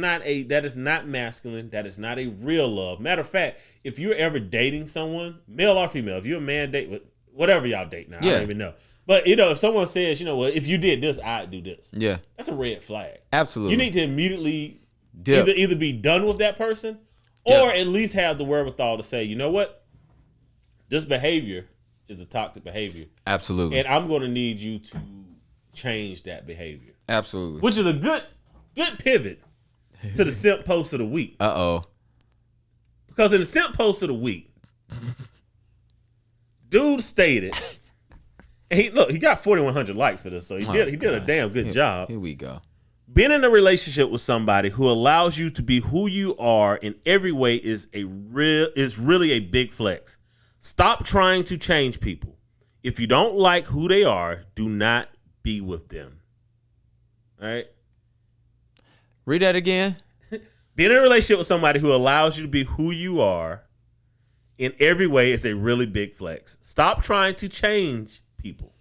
S2: not masculine. That is not a real love. Matter of fact, if you're ever dating someone, male or female, if you're a man date, whatever y'all date now, I don't even know. But if someone says, well, if you did this, I'd do this.
S1: Yeah,
S2: that's a red flag.
S1: Absolutely.
S2: You need to immediately either be done with that person, or at least have the wherewithal to say, you know what, this behavior is a toxic behavior.
S1: Absolutely.
S2: And I'm going to need you to change that behavior.
S1: Absolutely.
S2: Which is a good pivot to the simp post of the week.
S1: Uh-oh.
S2: Because in the simp post of the week, dude stated, and he got 4,100 likes for this, so he did a damn good job.
S1: Here we go.
S2: Being in a relationship with somebody who allows you to be who you are in every way is really a big flex. Stop trying to change people. If you don't like who they are, do not be with them. All right?
S1: Read that again.
S2: Being in a relationship with somebody who allows you to be who you are in every way is a really big flex. Stop trying to change people.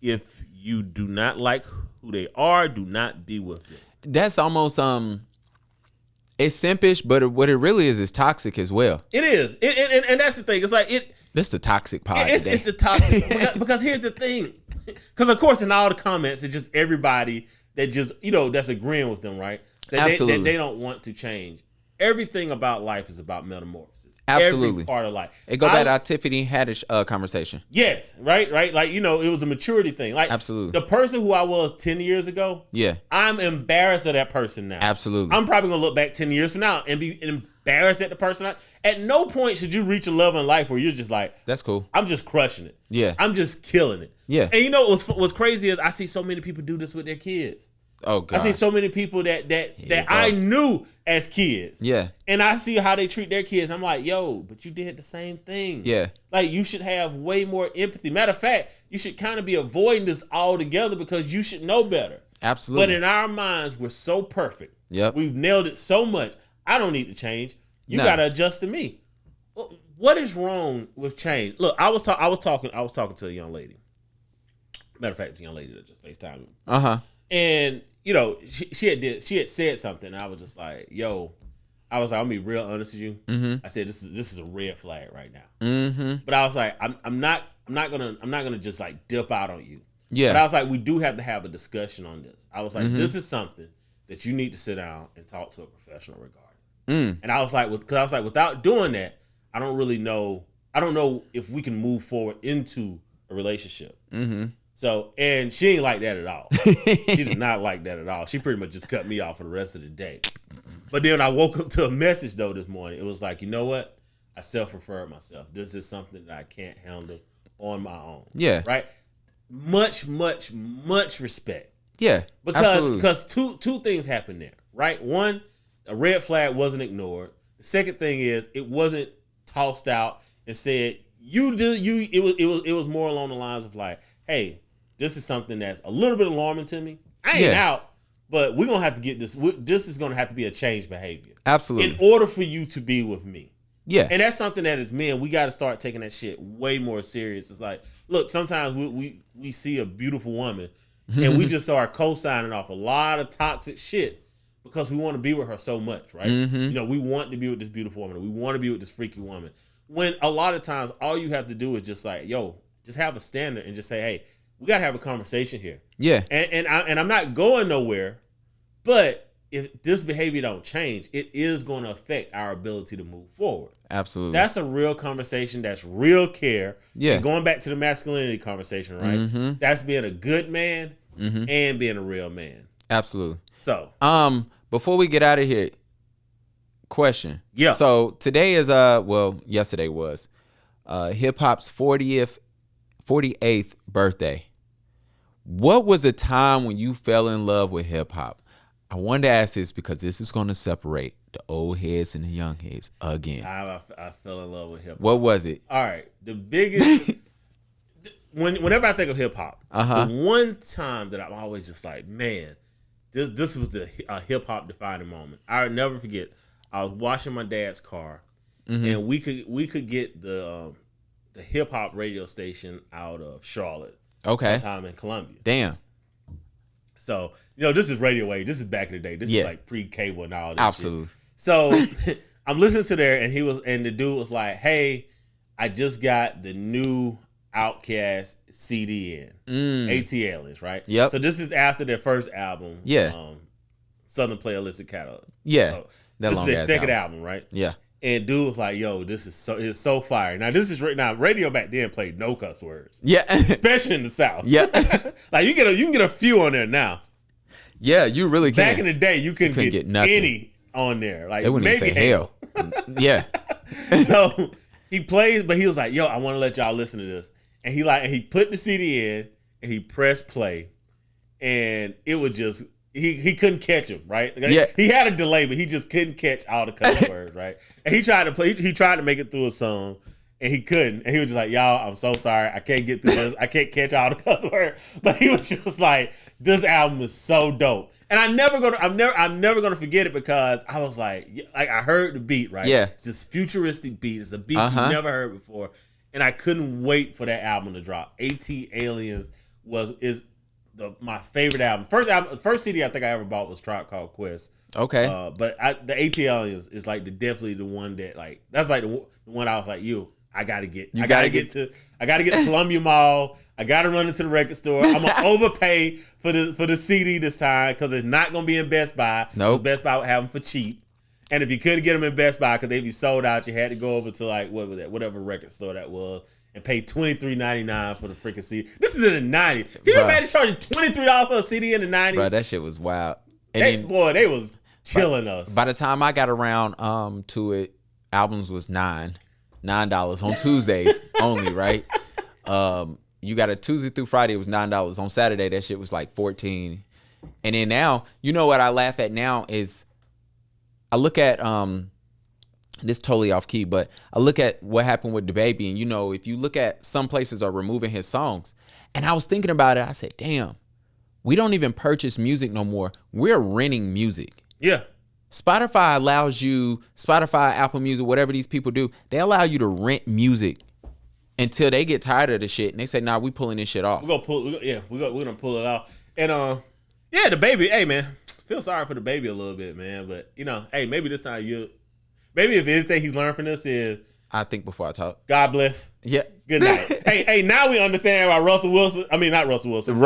S2: If you do not like who they are, do not be with them.
S1: That's almost it's simpish, but what it really is toxic as well.
S2: It is. And that's the thing. It's like
S1: That's the toxic part.
S2: It's the toxic because here's the thing. Because of course in all the comments it's just everybody that just that's agreeing with them, right?
S1: Absolutely.
S2: They don't want to change. Everything about life is about metamorphosis.
S1: Absolutely.
S2: Every part of life.
S1: It goes back to our Tiffany Haddish conversation.
S2: Yes, right. Like, it was a maturity thing. Like,
S1: absolutely.
S2: The person who I was 10 years ago, I'm embarrassed of that person now.
S1: Absolutely.
S2: I'm probably going to look back 10 years from now and be embarrassed at the person. At no point should you reach a level in life where you're just like, that's cool. I'm just crushing it. Yeah. I'm just killing it. Yeah. And what's crazy is I see so many people do this with their kids. Oh God. I see so many people that I knew as kids. Yeah. And I see how they treat their kids. I'm like, yo, but you did the same thing. Yeah. Like you should have way more empathy. Matter of fact, you should kind of be avoiding this altogether because you should know better. Absolutely. But in our minds, we're so perfect. Yep. We've nailed it so much. I don't need to change. You gotta adjust to me. What is wrong with change? Look, I was talking to a young lady. Matter of fact, the young lady that just FaceTimed me. Uh-huh. And she had said something. And I was just like, yo, I was like, I'm gonna be real honest with you. Mm-hmm. I said this is a red flag right now. Mm-hmm. But I was like, I'm not gonna just like dip out on you. Yeah. But I was like, we do have to have a discussion on this. I was like, this is something that you need to sit down and talk to a professional regarding. And I was like, without doing that, I don't know if we can move forward into a relationship. Mm-hmm. So, and she ain't like that at all. She did not like that at all. She pretty much just cut me off for the rest of the day. But then I woke up to a message though this morning. It was like, you know what? I self-referred myself. This is something that I can't handle on my own. Yeah. Right? Much respect. Yeah. Because two things happened there, right? One, a red flag wasn't ignored. The second thing is it wasn't tossed out and said, it was more along the lines of like, hey, this is something that's a little bit alarming to me. I ain't out, but we're going to have to get this. This is going to have to be a changed behavior. Absolutely. In order for you to be with me. Yeah. And that's something that as men, we got to start taking that shit way more serious. It's like, look, sometimes we see a beautiful woman and we just start co-signing off a lot of toxic shit because we want to be with her so much, right? Mm-hmm. We want to be with this beautiful woman. We want to be with this freaky woman. When a lot of times all you have to do is just like, yo, just have a standard and just say, hey, we got to have a conversation here. Yeah. And I'm not going nowhere, but if this behavior don't change, it is going to affect our ability to move forward. Absolutely. That's a real conversation. That's real care. Yeah. And going back to the masculinity conversation, right? Mm-hmm. That's being a good man and being a real man. Absolutely. So,
S1: before we get out of here, question. Yeah. So today is yesterday was hip hop's 40th 48th birthday. What was the time when you fell in love with hip hop? I wanted to ask this because this is going to separate the old heads and the young heads again.
S2: I fell in love with hip hop.
S1: What was it?
S2: All right, the biggest. Whenever I think of hip hop, the one time that I'm always just like, man, this was the hip hop defining moment. I'll never forget. I was washing my dad's car, and we could get the hip hop radio station out of Charlotte.
S1: Okay.
S2: Sometime in Columbia.
S1: Damn.
S2: So this is radio wave. This is back in the day. This is like pre-cable and all this.
S1: Absolutely.
S2: Shit. So I'm listening to there, and the dude was like, "Hey, I just got the new Outkast CD in. ATL is right.
S1: Yep.
S2: So this is after their first album.
S1: Yeah.
S2: Southern Playlist Catalog.
S1: Yeah.
S2: So this is their second album, right?
S1: Yeah.
S2: And dude was like, "Yo, it's so fire." Now radio back then played no cuss words.
S1: Yeah.
S2: Especially in the South.
S1: Yeah.
S2: Like you can get a few on there now.
S1: Yeah, you really can.
S2: Back in the day, you couldn't get nothing. Any on there. Like
S1: they wouldn't
S2: maybe
S1: even say hell. Yeah.
S2: So he plays, but he was like, "Yo, I want to let y'all listen to this." And he put the CD in and he pressed play, and it was just he couldn't catch him, right?
S1: Yeah.
S2: He had a delay, but he just couldn't catch all the cuss words, right? And he tried to make it through a song, and he couldn't. And he was just like, "Y'all, I'm so sorry, I can't get through this. I can't catch all the cuss words." But he was just like, "This album is so dope." And I'm never gonna forget it because I was like I heard the beat, right?
S1: Yeah.
S2: It's this futuristic beat. It's a beat you never heard before. And I couldn't wait for that album to drop. AT Aliens is my favorite album. First CD I think I ever bought was Tribe Called Quest.
S1: Okay.
S2: But the AT Aliens is like definitely the one that like that's like the one I was like, I gotta get to Columbia Mall. I gotta run into the record store. I'm gonna overpay for the CD this time because it's not gonna be in Best Buy.
S1: Nope.
S2: Best Buy would have them for cheap. And if you couldn't get them in Best Buy because they'd be sold out, you had to go over to like whatever record store that was, and pay $23.99 for the freaking CD. This is in the '90s. Can you imagine charging $23 for a CD in the '90s?
S1: Bro, that shit was wild.
S2: And they was killing us.
S1: By the time I got around to it, albums was $9 on Tuesdays only, right? You got a Tuesday through Friday, it was $9. On Saturday, that shit was like $14. And then now, you know what I laugh at now is I look at this totally off key, but I look at what happened with DaBaby, and if you look at some places are removing his songs, and I was thinking about it, I said, damn, we don't even purchase music no more. We're renting music.
S2: Yeah.
S1: Spotify, Apple Music, whatever these people do, they allow you to rent music until they get tired of the shit, and they say, "Nah, we pulling this shit off."
S2: We're gonna pull it off, and DaBaby, hey man. Feel sorry for DaBaby a little bit, man. But hey, maybe this time maybe if anything he's learned from this is
S1: I think before I talk.
S2: God bless.
S1: Yeah.
S2: Good night. hey, now we understand why Russell Simmons. Russell Simmons.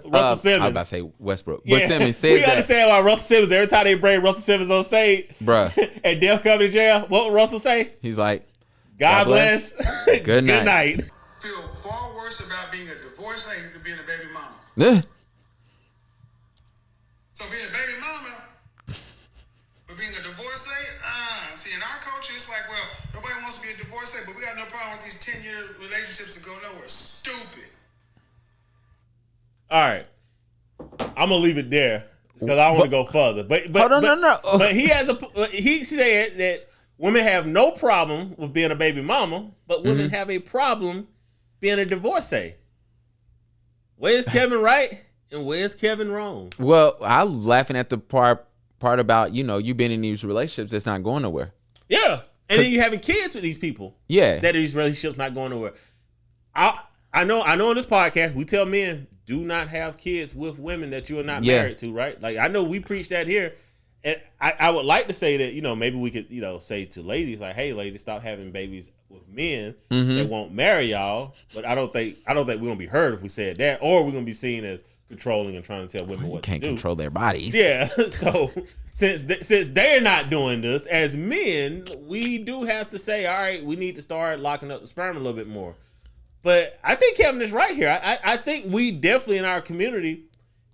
S1: I was about to say Westbrook. But Simmons says
S2: we understand why Russell Simmons, every time they bring Russell Simmons on stage,
S1: bruh,
S2: and Def come to jail, what would Russell say?
S1: He's like,
S2: God bless.
S1: Good night.
S2: Good night.
S3: Feel far worse about being a divorcee than being a baby mama. So being a baby mama, but being a divorcee, see, in our culture, it's like, well, nobody wants to be a divorcee, but we got no problem with these 10-year relationships that go nowhere. Stupid.
S2: All right. I'm going to leave it there because I want to go further. But
S1: no.
S2: But he said that women have no problem with being a baby mama, but women have a problem being a divorcee. Where's Kevin right? And where's Kevin wrong?
S1: Well, I was laughing at the part about, you've been in these relationships that's not going nowhere.
S2: Yeah. And then you having kids with these people.
S1: Yeah.
S2: That these relationships not going nowhere. I know on this podcast, we tell men, do not have kids with women that you are not married to, right? Like, I know we preach that here. And I would like to say that, maybe we could, say to ladies, like, hey, ladies, stop having babies with men that won't marry y'all. But I don't think we're going to be heard if we said that. Or we're going to be seen as controlling and trying to tell women what to do.
S1: Can't control their bodies.
S2: Yeah. So since they're not doing this, as men, we do have to say, all right, we need to start locking up the sperm a little bit more. But I think Kevin is right here. I think we definitely in our community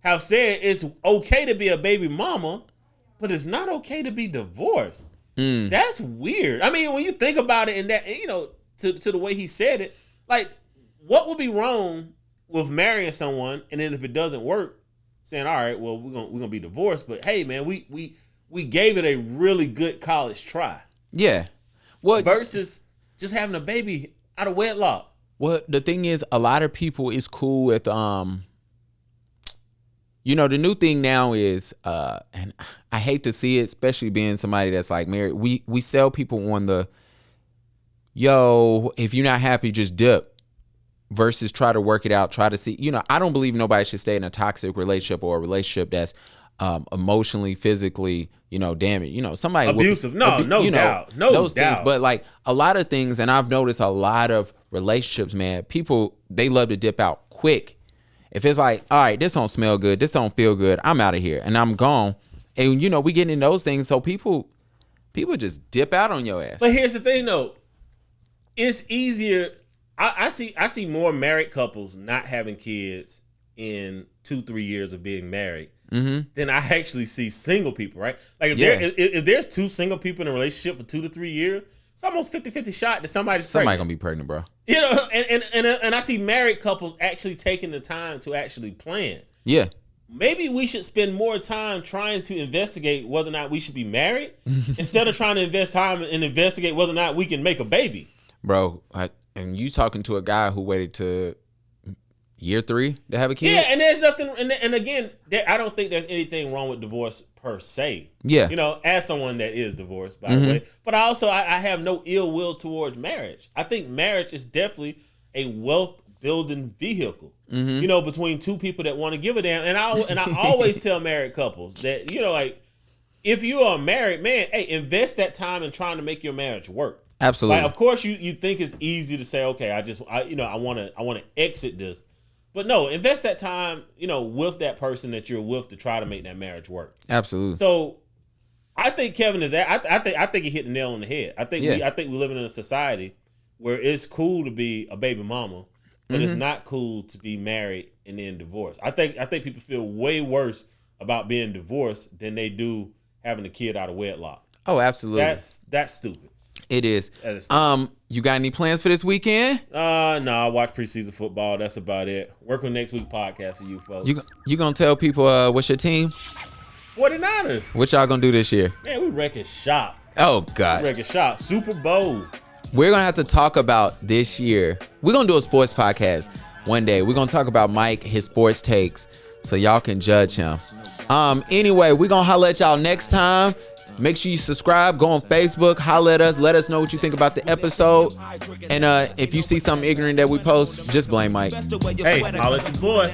S2: have said it's okay to be a baby mama, but it's not okay to be divorced. That's weird. I mean, when you think about it, and that to the way he said it, like what would be wrong with marrying someone and then if it doesn't work, saying, all right, well, we're gonna be divorced, but hey, man, we gave it a really good college try.
S1: Yeah. Well,
S2: versus just having a baby out of wedlock.
S1: Well, the thing is, a lot of people is cool with the new thing now is and I hate to see it, especially being somebody that's like married. We sell people on the if you're not happy, just dip. Versus try to work it out, try to see, I don't believe nobody should stay in a toxic relationship or a relationship that's emotionally, physically, damaged. Somebody
S2: abusive. No doubt.
S1: Those things. But like a lot of things, and I've noticed a lot of relationships, man, people, they love to dip out quick. If it's like, all right, this don't smell good, this don't feel good, I'm out of here and I'm gone. And we get in those things, so people just dip out on your ass.
S2: But here's the thing though. It's easier. I see more married couples not having kids in 2-3 years of being married than I actually see single people, right? Like if there's 2 single people in a relationship for 2 to 3 years, it's almost 50-50 shot that somebody's
S1: gonna be pregnant, bro.
S2: And I see married couples actually taking the time to actually plan.
S1: Yeah.
S2: Maybe we should spend more time trying to investigate whether or not we should be married instead of trying to invest time and investigate whether or not we can make a baby.
S1: Bro, and you talking to a guy who waited to year 3 to have a kid?
S2: Yeah, and there's nothing. And again, I don't think there's anything wrong with divorce per se.
S1: Yeah,
S2: as someone that is divorced, by the way. But I have no ill will towards marriage. I think marriage is definitely a wealth building vehicle. Between 2 people that want to give a damn. And I always tell married couples that like if you are married, man, hey, invest that time in trying to make your marriage work.
S1: Absolutely.
S2: Like, of course, you think it's easy to say, okay, I want to exit this, but no, invest that time, with that person that you're with to try to make that marriage work.
S1: Absolutely.
S2: So, I think Kevin is. I think he hit the nail on the head. I think we live in a society where it's cool to be a baby mama, but it's not cool to be married and then divorced. I think people feel way worse about being divorced than they do having a kid out of wedlock.
S1: Oh, absolutely.
S2: That's stupid.
S1: It is. You got any plans for this weekend?
S2: No, I watch preseason football. That's about it. Work on next week's podcast for you folks.
S1: You gonna tell people what's your team?
S2: 49ers.
S1: What y'all gonna do this year?
S2: Man, we wrecking shop.
S1: Oh gosh.
S2: We wrecking shop. Super Bowl.
S1: We're gonna have to talk about this year. We're gonna do a sports podcast one day. We're gonna talk about Mike, his sports takes, so y'all can judge him. Anyway, we're gonna holler at y'all next time. Make sure you subscribe, go on Facebook, holler at us, let us know what you think about the episode. And if you see something ignorant that we post, just blame Mike.
S2: Hey, holler at your boy.